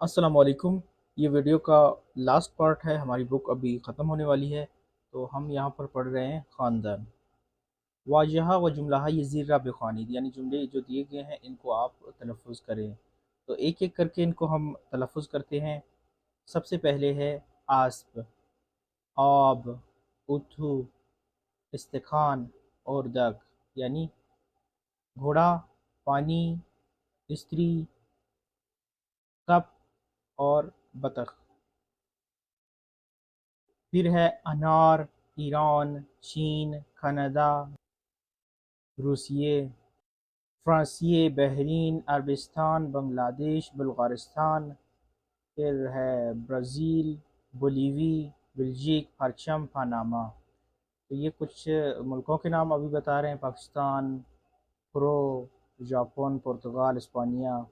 अस्सलाम वालेकुम। ये वीडियो का लास्ट पार्ट है। हमारी बुक अभी ख़त्म होने वाली है, तो हम यहाँ पर पढ़ रहे हैं ख़ानदान। वाजहा व जुमला ये ज़ीरा बेख़्वानीद, यानी जुमले जो दिए गए हैं इनको आप तलफ़्फ़ुज़ करें। तो एक एक करके इनको हम तलफ़्फ़ुज़ करते हैं। सबसे पहले है आस्प, आब, उथू, इस्तिखान और दग, यानी घोड़ा, पानी, स्त्री, कप और बतख। फिर है अनार, ईरान, चीन, कनाडा, रूसिये, फ्रांसिये, बहरीन, अरबिस्तान, बांग्लादेश, बल्गारिस्तान। फिर है ब्राज़ील, बोलीवी, बेल्जिक, परचम, पनामा। तो ये कुछ मुल्कों के नाम अभी बता रहे हैं। पाकिस्तान, प्रो, जापान, पुर्तगाल, स्पेनिया।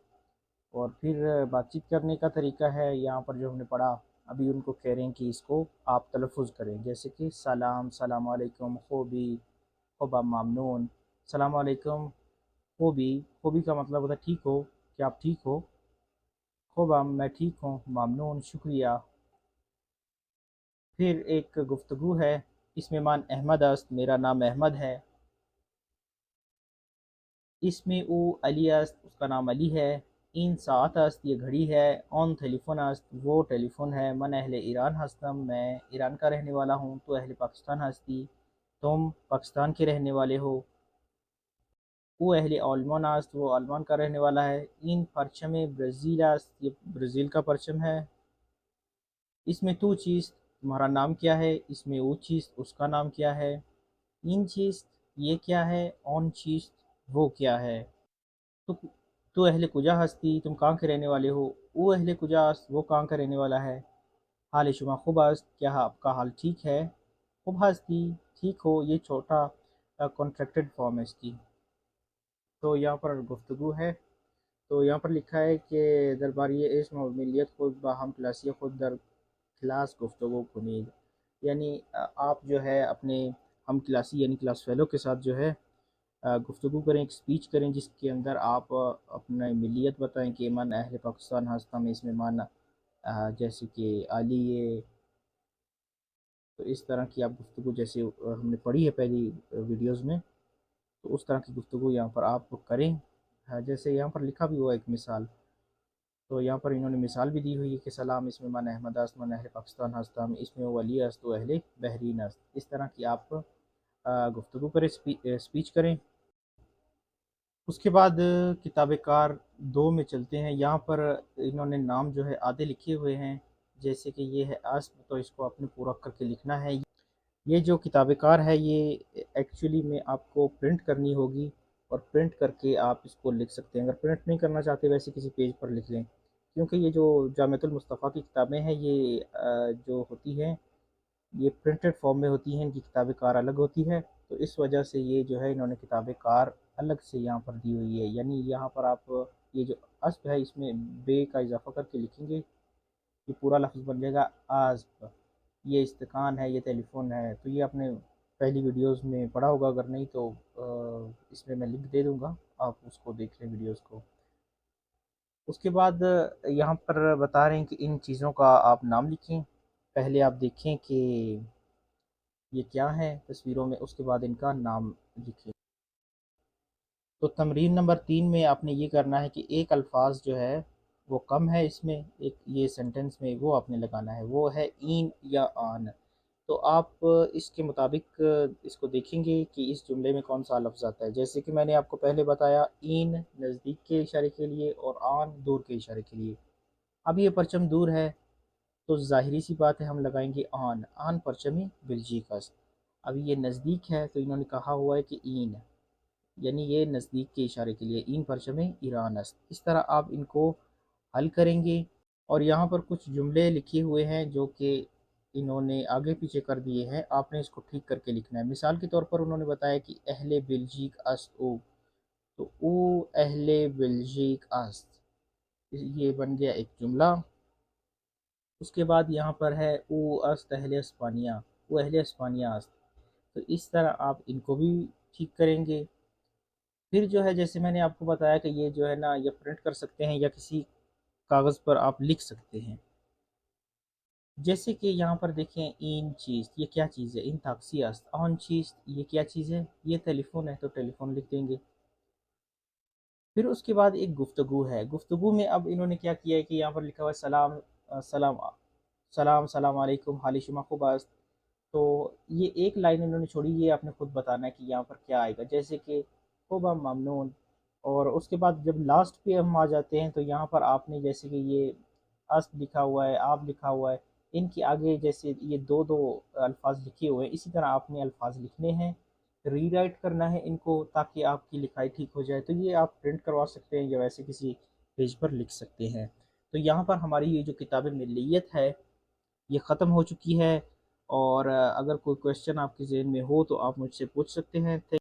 और फिर बातचीत करने का तरीका है यहाँ पर जो हमने पढ़ा, अभी उनको कह रहे हैं कि इसको आप तलफ़्फ़ुज़ करें, जैसे कि सलाम, सलाम अलैकुम, खूबी, खुबा, ममनून। सलाम अलैकुम, खूबी, खूबी का मतलब होता है ठीक हो, क्या आप ठीक हो। खुबा, मैं ठीक हूँ। ममनून, शुक्रिया। फिर एक गुफ्तगू है, इसमें मान अहमद अस्त, मेरा नाम अहमद है। इसमें ऊ अली अस्त, उसका नाम अली है। इन सात अस्त, ये घड़ी है। ऑन टेलीफोन अस्त, वो टेलीफोन है। मन अहले ईरान हस्तम, मैं ईरान का रहने वाला हूँ। तो अहले पाकिस्तान हस्ती, तुम पाकिस्तान के रहने वाले हो। वो अहले आलमान अस्त, वो आलमान का रहने वाला है। इन परचम ब्राज़ील अस्त, ये ब्राज़ील का परचम है। इसमें तू चीज़, तुम्हारा नाम क्या है। इसमें वो चीज़, उसका नाम क्या है। इन चीज़, ये क्या है। ऑन चीज़, वो क्या है। तो तो अहले कुजा हस्ती, तुम कहाँ के रहने वाले हो। वो अहले कुजा हस्त, वो कहाँ का रहने वाला है। हाल शुमा खुब हस्त, क्या आपका हाल ठीक है। खुब हस्ती, ठीक हो, ये छोटा कॉन्ट्रैक्टेड फॉर्म है इसकी। तो यहाँ पर गुफ्तगू है। तो यहाँ पर लिखा है कि दरबारी इस्म और मिलियत खुद बाहम क्लासी खुद दर क्लास गुफ्तगू कुनीद, यानी आप जो है अपने हम क्लासी यानी क्लास फेलो के साथ जो है गुफ्तगू करें, एक स्पीच करें जिसके अंदर आप अपना मिलियत बताएं कि मन अहल पाकिस्तान हस्ता में इसमें मान जैसे कि आली ये। तो इस तरह की आप गुफ्तगू जैसे हमने पढ़ी है पहली वीडियोज़ में, तो उस तरह की गुफ्तगू यहाँ पर आप करें। जैसे यहाँ पर लिखा भी हुआ है एक मिसाल, तो यहाँ पर इन्होंने मिसाल भी दी हुई है कि सलाम, इसमें मन अहमद अस्त, मन अहल पाकिस्तान हस्ता में इसमें वली अस्त, तो अहले बहरीन अस्त। इस तरह की आप गुफ्तगू करें, स्पीच करें। उसके बाद किताब कार दो में चलते हैं। यहाँ पर इन्होंने नाम जो है आधे लिखे हुए हैं, जैसे कि ये है अस्प, तो इसको आपने पूरा करके लिखना है। ये जो किताब कार है ये एक्चुअली में आपको प्रिंट करनी होगी, और प्रिंट करके आप इसको लिख सकते हैं। अगर प्रिंट नहीं करना चाहते वैसे किसी पेज पर लिख लें, क्योंकि ये जो जामियातुल मुस्तफ़ा की किताबें हैं ये जो होती हैं ये प्रिंटेड फॉर्म में होती हैं, इनकी किताब कार अलग होती है। तो इस वजह से ये जो है इन्होंने किताब कार अलग से यहाँ पर दी हुई है। यानी यहाँ पर आप ये जो अस्प है इसमें बे का इजाफा करके लिखेंगे, ये पूरा लफ्ज़ बन जाएगा आज़्ब। ये इस्तेकान है, ये टेलीफोन है। तो ये आपने पहली वीडियोस में पढ़ा होगा, अगर नहीं तो इसमें मैं लिंक दे दूँगा, आप उसको देख लें वीडियोस को। उसके बाद यहाँ पर बता रहे हैं कि इन चीज़ों का आप नाम लिखें। पहले आप देखें कि ये क्या है तस्वीरों में, उसके बाद इनका नाम लिखें। तो तमरीन नंबर 3 में आपने ये करना है कि एक अल्फाज जो है वो कम है इसमें, एक ये सेंटेंस में वो आपने लगाना है, वो है इन या आन। तो आप इसके मुताबिक इसको देखेंगे कि इस जुमले में कौन सा लफ्ज़ आता है। जैसे कि मैंने आपको पहले बताया, इन नज़दीक के इशारे के लिए और आन दूर के इशारे के लिए। अब ये परचम दूर है तो ज़ाहिरी सी बात है हम लगाएंगे आन, आन परचमी बिलजीकस। अभी ये नज़दीक है तो इन्होंने कहा हुआ है कि इन, यानी ये नज़दीक के इशारे के लिए। इन परचम ईरान अस्त। इस तरह आप इनको हल करेंगे। और यहाँ पर कुछ जुमले लिखे हुए हैं जो कि इन्होंने आगे पीछे कर दिए हैं, आपने इसको ठीक करके लिखना है। मिसाल के तौर पर उन्होंने बताया कि अहले बेल्जिक अस्त ओ, तो ओ अहले बेल्जिक अस्त, ये बन गया एक जुमला। उसके बाद यहाँ पर है ओ अस्त अहले स्पानिया, वो अहले स्पानिया अस्त। तो इस तरह आप इनको भी ठीक करेंगे। फिर जो है जैसे मैंने आपको बताया कि ये जो है ना, ये प्रिंट कर सकते हैं या किसी کاغذ پر آپ لکھ سکتے ہیں۔ جیسے کہ یہاں پر دیکھیں این چیز، یہ کیا چیز ہے؟ ان تاکسی است آن چیز، یہ کیا چیز ہے؟ یہ ٹیلی فون ہے، تو ٹیلی فون لکھ دیں گے۔ پھر اس کے بعد ایک گفتگو ہے، گفتگو میں اب انہوں نے کیا کیا ہے کہ یہاں پر لکھا ہوا ہے سلام، سلام سلام علیکم، حالی شما خوب است۔ تو یہ ایک لائن انہوں نے چھوڑی، یہ آپ نے خود بتانا ہے کہ یہاں پر کیا آئے گا، جیسے کہ خوب ممنون۔ اور اس کے بعد جب لاسٹ پہ ہم آ جاتے ہیں تو یہاں پر آپ نے جیسے کہ یہ است لکھا ہوا ہے، آپ لکھا ہوا ہے، ان کے آگے جیسے یہ دو دو الفاظ لکھے ہوئے ہیں، اسی طرح آپ نے الفاظ لکھنے ہیں، ری رائٹ کرنا ہے ان کو تاکہ آپ کی لکھائی ٹھیک ہو جائے۔ تو یہ آپ پرنٹ کروا سکتے ہیں یا ویسے کسی پیج پر لکھ سکتے ہیں۔ تو یہاں پر ہماری یہ جو کتاب ملیت ہے یہ ختم ہو چکی ہے، اور اگر کوئی کویشچن آپ کے ذہن میں ہو تو آپ مجھ سے پوچھ سکتے ہیں۔